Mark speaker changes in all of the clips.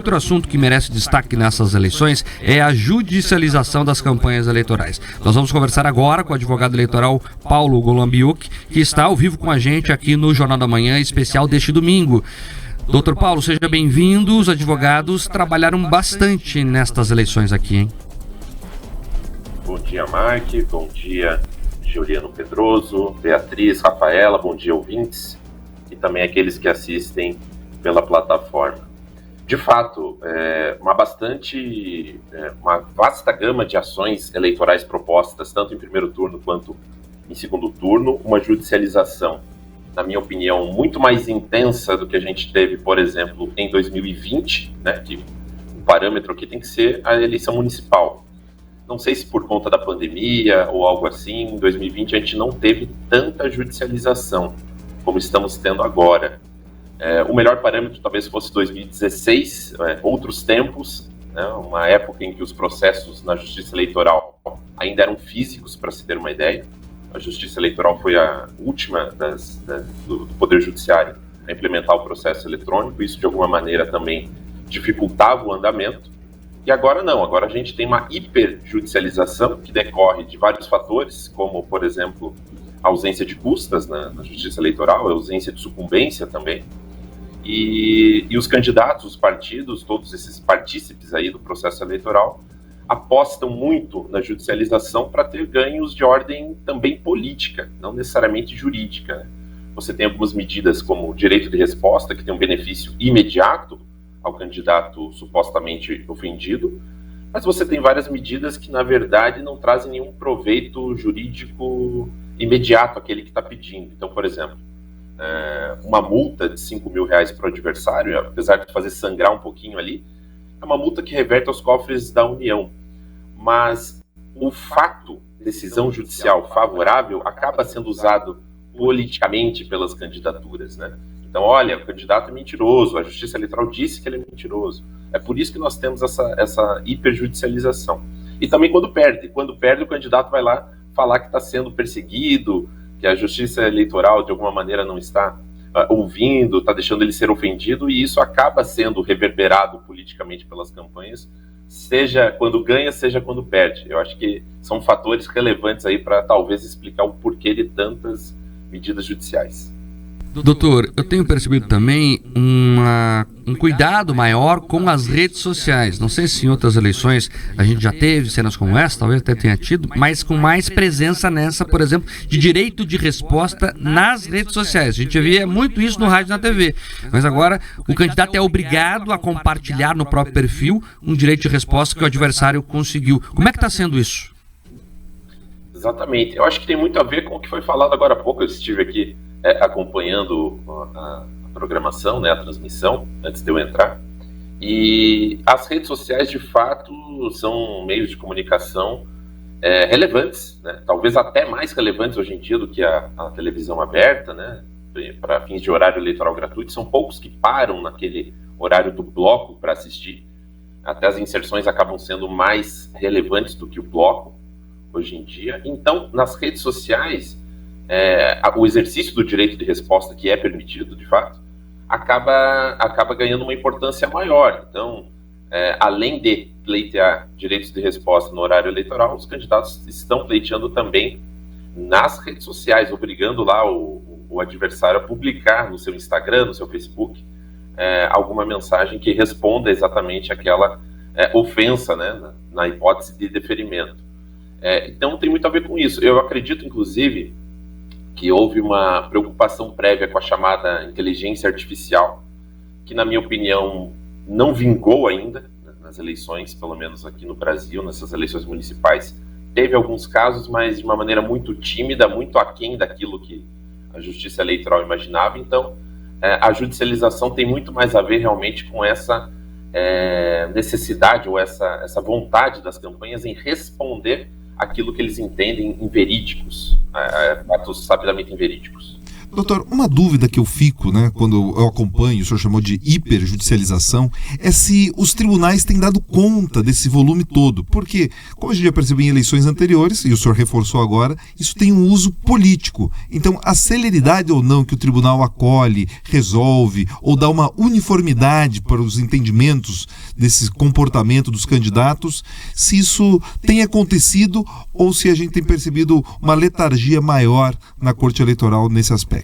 Speaker 1: Outro assunto que merece destaque nessas eleições é a judicialização das campanhas eleitorais. Nós vamos conversar agora com o advogado eleitoral Paulo Golombaiuk, que está ao vivo com a gente aqui no Jornal da Manhã especial deste domingo. Doutor Paulo, seja bem-vindo. Os advogados trabalharam bastante nestas eleições aqui, hein?
Speaker 2: Bom dia, Mark. Bom dia, Juliano Pedroso, Beatriz, Rafaela. Bom dia, ouvintes. E também aqueles que assistem pela plataforma. De fato, uma vasta gama de ações eleitorais propostas, tanto em primeiro turno quanto em segundo turno, uma judicialização, na minha opinião, muito mais intensa do que a gente teve, por exemplo, em 2020, né, que o parâmetro aqui tem que ser a eleição municipal. Não sei se por conta da pandemia ou algo assim, em 2020 a gente não teve tanta judicialização como estamos tendo agora. O melhor parâmetro talvez fosse 2016, outros tempos, né, uma época em que os processos na Justiça Eleitoral ainda eram físicos, para se ter uma ideia. A Justiça Eleitoral foi a última do Poder Judiciário a implementar o processo eletrônico. Isso, de alguma maneira, também dificultava o andamento. E agora não, agora a gente tem uma hiperjudicialização que decorre de vários fatores, como, por exemplo, a ausência de custas na Justiça Eleitoral, a ausência de sucumbência também. E os candidatos, os partidos, todos esses partícipes aí do processo eleitoral apostam muito na judicialização para ter ganhos de ordem também política, não necessariamente jurídica. Você tem algumas medidas como o direito de resposta, que tem um benefício imediato ao candidato supostamente ofendido, mas você tem várias medidas que, na verdade, não trazem nenhum proveito jurídico imediato àquele que está pedindo. Então, por exemplo, uma multa de R$5.000 para o adversário, apesar de fazer sangrar um pouquinho ali, é uma multa que reverte aos cofres da União. Mas o fato, decisão judicial favorável, acaba sendo usado politicamente pelas candidaturas, né? Então, olha, o candidato é mentiroso, a Justiça Eleitoral disse que ele é mentiroso. É por isso que nós temos essa hiperjudicialização. E também quando perde o candidato vai lá falar que está sendo perseguido, que a Justiça Eleitoral, de alguma maneira, não está ouvindo, está deixando ele ser ofendido, e isso acaba sendo reverberado politicamente pelas campanhas, seja quando ganha, seja quando perde. Eu acho que são fatores relevantes aí para talvez explicar o porquê de tantas medidas judiciais.
Speaker 1: Doutor, eu tenho percebido também um cuidado maior com as redes sociais. Não sei se em outras eleições a gente já teve cenas como essa, talvez até tenha tido, mas com mais presença nessa, por exemplo, de direito de resposta nas redes sociais. A gente via muito isso no rádio e na TV, mas agora o candidato é obrigado a compartilhar no próprio perfil um direito de resposta que o adversário conseguiu. Como é que está sendo isso?
Speaker 2: Exatamente. Eu acho que tem muito a ver com o que foi falado agora há pouco. Eu estive aqui acompanhando a programação, né, a transmissão, antes de eu entrar. E as redes sociais, de fato, são meios de comunicação relevantes, né? Talvez até mais relevantes hoje em dia do que a televisão aberta, né, para fins de horário eleitoral gratuito. São poucos que param naquele horário do bloco para assistir. Até as inserções acabam sendo mais relevantes do que o bloco hoje em dia. Então, nas redes sociais, o exercício do direito de resposta, que é permitido de fato, acaba ganhando uma importância maior. Então, além de pleitear direitos de resposta no horário eleitoral, os candidatos estão pleiteando também nas redes sociais, obrigando lá o adversário a publicar no seu Instagram, no seu Facebook, alguma mensagem que responda exatamente àquela ofensa, né, na hipótese de deferimento. Então, tem muito a ver com isso. Eu acredito, inclusive, que houve uma preocupação prévia com a chamada inteligência artificial, que, na minha opinião, não vingou ainda nas eleições, pelo menos aqui no Brasil, nessas eleições municipais. Teve alguns casos, mas de uma maneira muito tímida, muito aquém daquilo que a Justiça Eleitoral imaginava. Então, a judicialização tem muito mais a ver realmente com essa necessidade ou essa vontade das campanhas em responder aquilo que eles entendem inverídicos, fatos sabidamente inverídicos.
Speaker 3: Doutor, uma dúvida que eu fico, né, quando eu acompanho, o senhor chamou de hiperjudicialização, é se os tribunais têm dado conta desse volume todo. Porque, como a gente já percebeu em eleições anteriores, e o senhor reforçou agora, isso tem um uso político. Então, a celeridade ou não que o tribunal acolhe, resolve, ou dá uma uniformidade para os entendimentos desse comportamento dos candidatos, se isso tem acontecido ou se a gente tem percebido uma letargia maior na Corte Eleitoral nesse aspecto.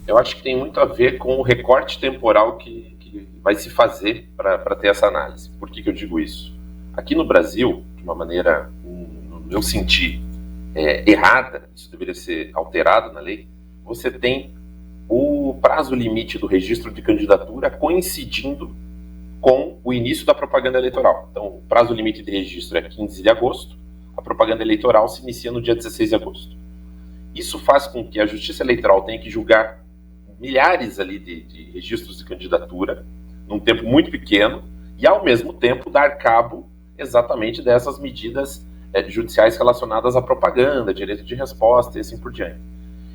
Speaker 2: Eu acho que tem muito a ver com o recorte temporal que vai se fazer para ter essa análise. Por que eu digo isso? Aqui no Brasil, de uma maneira, no meu sentir, errada, isso deveria ser alterado na lei, você tem o prazo limite do registro de candidatura coincidindo com o início da propaganda eleitoral. Então, o prazo limite de registro é 15 de agosto, a propaganda eleitoral se inicia no dia 16 de agosto. Isso faz com que a Justiça Eleitoral tenha que julgar milhares ali de registros de candidatura num tempo muito pequeno e, ao mesmo tempo, dar cabo exatamente dessas medidas judiciais relacionadas à propaganda, direito de resposta e assim por diante.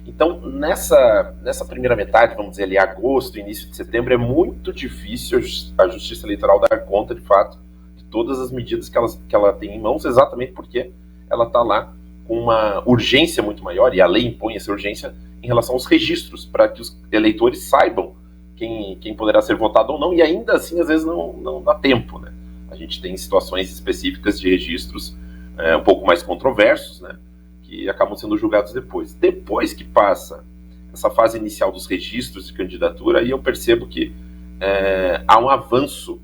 Speaker 2: Então, nessa primeira metade, vamos dizer ali, agosto, início de setembro, é muito difícil a Justiça Eleitoral dar conta, de fato, de todas as medidas que ela tem em mãos, exatamente porque ela está lá com uma urgência muito maior, e a lei impõe essa urgência em relação aos registros, para que os eleitores saibam quem poderá ser votado ou não, e ainda assim, às vezes, não dá tempo, né? A gente tem situações específicas de registros um pouco mais controversos, né? Que acabam sendo julgados depois. Depois que passa essa fase inicial dos registros de candidatura, aí eu percebo que há um avanço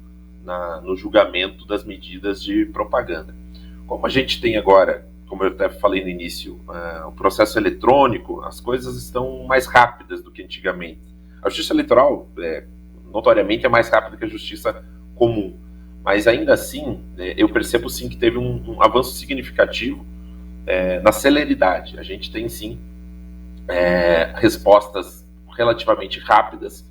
Speaker 2: no julgamento das medidas de propaganda. Como a gente tem agora, como eu até falei no início, o processo eletrônico, as coisas estão mais rápidas do que antigamente. A justiça eleitoral, notoriamente, é mais rápida que a justiça comum, mas ainda assim, eu percebo sim que teve um avanço significativo na celeridade. A gente tem sim respostas relativamente rápidas,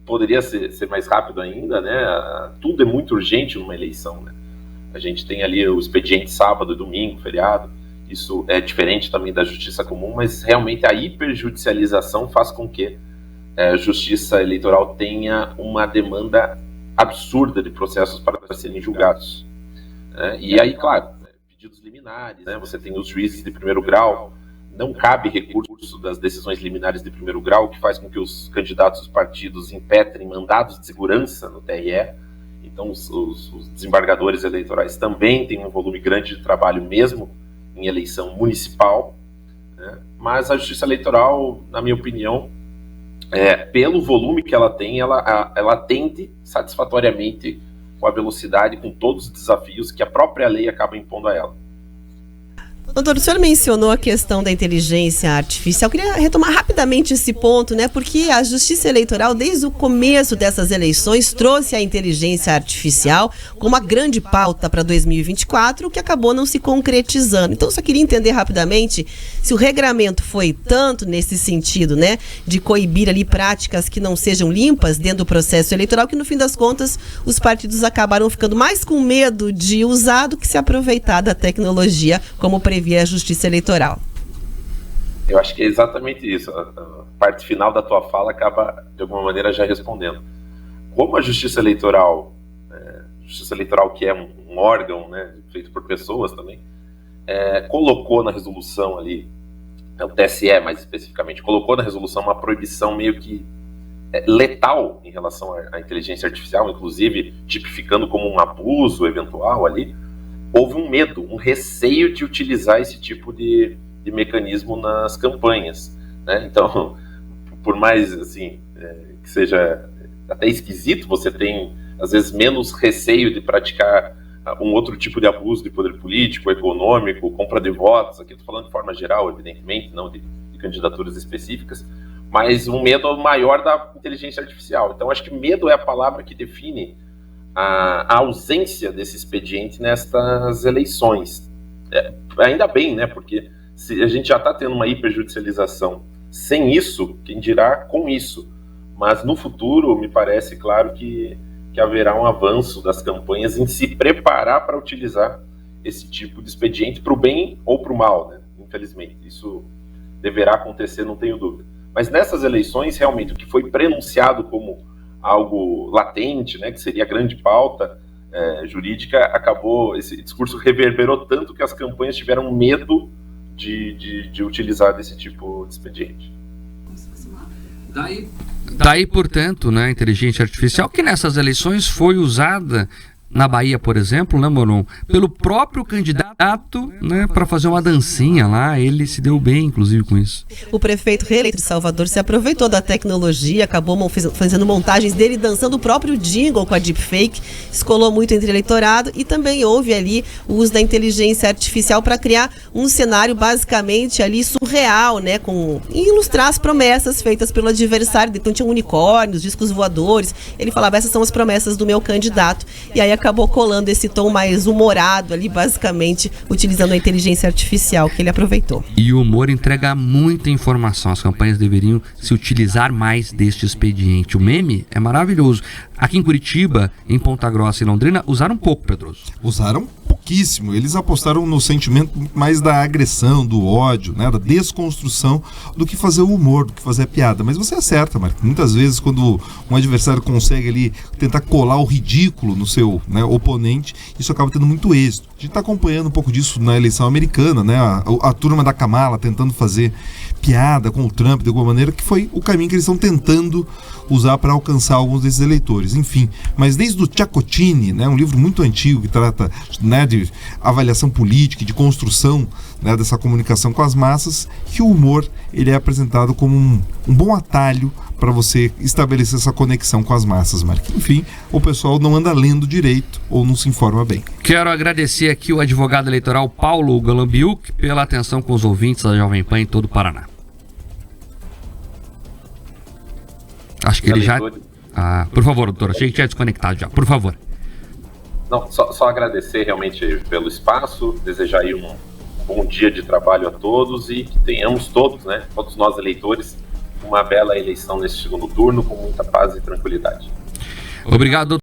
Speaker 2: poderia ser mais rápido ainda, né? Tudo é muito urgente numa eleição, né? A gente tem ali o expediente sábado, domingo, feriado, isso é diferente também da justiça comum, mas realmente a hiperjudicialização faz com que a justiça eleitoral tenha uma demanda absurda de processos para serem julgados. E aí, claro, pedidos liminares, né? Você tem os juízes de primeiro grau, não cabe recurso das decisões liminares de primeiro grau, o que faz com que os candidatos dos partidos impetrem mandados de segurança no TRE. Então, os desembargadores eleitorais também têm um volume grande de trabalho, mesmo em eleição municipal, né? Mas a justiça eleitoral, na minha opinião, pelo volume que ela tem, ela atende satisfatoriamente com a velocidade, com todos os desafios que a própria lei acaba impondo a ela.
Speaker 4: Doutor, o senhor mencionou a questão da inteligência artificial. Eu queria retomar rapidamente esse ponto, né? Porque a Justiça Eleitoral, desde o começo dessas eleições, trouxe a inteligência artificial como uma grande pauta para 2024, que acabou não se concretizando. Então, eu só queria entender rapidamente se o regramento foi tanto nesse sentido, né? De coibir ali práticas que não sejam limpas dentro do processo eleitoral, que no fim das contas, os partidos acabaram ficando mais com medo de usar do que se aproveitar da tecnologia, como previa a Justiça Eleitoral.
Speaker 2: Eu acho que é exatamente isso. A parte final da tua fala acaba, de alguma maneira, já respondendo. Como a Justiça Eleitoral que é um órgão, né, feito por pessoas também, colocou na resolução ali, o TSE mais especificamente, colocou na resolução uma proibição meio que letal em relação à inteligência artificial, inclusive tipificando como um abuso eventual ali. Houve um medo, um receio de utilizar esse tipo de mecanismo nas campanhas, né? Então, por mais assim, que seja até esquisito, você tem, às vezes, menos receio de praticar um outro tipo de abuso de poder político, econômico, compra de votos. Aqui estou falando de forma geral, evidentemente, não de candidaturas específicas, mas um medo maior da inteligência artificial. Então, acho que medo é a palavra que define a ausência desse expediente nestas eleições. Ainda bem, né? Porque se a gente já está tendo uma hiperjudicialização sem isso, quem dirá com isso? Mas no futuro, me parece claro que haverá um avanço das campanhas em se preparar para utilizar esse tipo de expediente para o bem ou para o mal, né? Infelizmente, isso deverá acontecer, não tenho dúvida. Mas nessas eleições, realmente, o que foi prenunciado como algo latente, né, que seria a grande pauta jurídica, acabou, esse discurso reverberou tanto que as campanhas tiveram medo de utilizar desse tipo de expediente.
Speaker 1: Daí, portanto, né, a inteligência artificial, que nessas eleições foi usada na Bahia, por exemplo, né, Moron, pelo próprio candidato, né, para fazer uma dancinha lá. Ele se deu bem, inclusive, com isso.
Speaker 4: O prefeito reeleito de Salvador se aproveitou da tecnologia, acabou fazendo montagens dele dançando o próprio jingle com a deepfake, escolou muito entre o eleitorado, e também houve ali o uso da inteligência artificial para criar um cenário basicamente ali surreal, né, e ilustrar as promessas feitas pelo adversário. Então tinha unicórnios, discos voadores. Ele falava: essas são as promessas do meu candidato. E aí acabou colando esse tom mais humorado ali, basicamente utilizando a inteligência artificial que ele aproveitou.
Speaker 1: E o humor entrega muita informação. As campanhas deveriam se utilizar mais deste expediente. O meme é maravilhoso. Aqui em Curitiba, em Ponta Grossa e Londrina, usaram pouco, Pedroso.
Speaker 3: Usaram pouquíssimo. Eles apostaram no sentimento mais da agressão, do ódio, né, da desconstrução, do que fazer o humor, do que fazer a piada. Mas você acerta, Marco. Muitas vezes, quando um adversário consegue ali tentar colar o ridículo no seu, né, oponente, isso acaba tendo muito êxito. A gente está acompanhando um pouco disso na eleição americana, né? A turma da Kamala tentando fazer piada com o Trump de alguma maneira, que foi o caminho que eles estão tentando usar para alcançar alguns desses eleitores. Enfim, mas desde o Ciaccottini, né, um livro muito antigo que trata, né, de avaliação política e de construção, né, dessa comunicação com as massas, que o humor ele é apresentado como um bom atalho para você estabelecer essa conexão com as massas, Mark. Enfim, o pessoal não anda lendo direito ou não se informa bem.
Speaker 1: Quero agradecer aqui o advogado eleitoral Paulo Galambiuk pela atenção com os ouvintes da Jovem Pan em todo o Paraná. Acho que ele já... por favor, doutor, achei que tinha desconectado já, por favor.
Speaker 2: Não, só agradecer realmente pelo espaço, desejar aí um bom dia de trabalho a todos e que tenhamos todos, né, todos nós eleitores, uma bela eleição nesse segundo turno com muita paz e tranquilidade.
Speaker 1: Obrigado, doutor.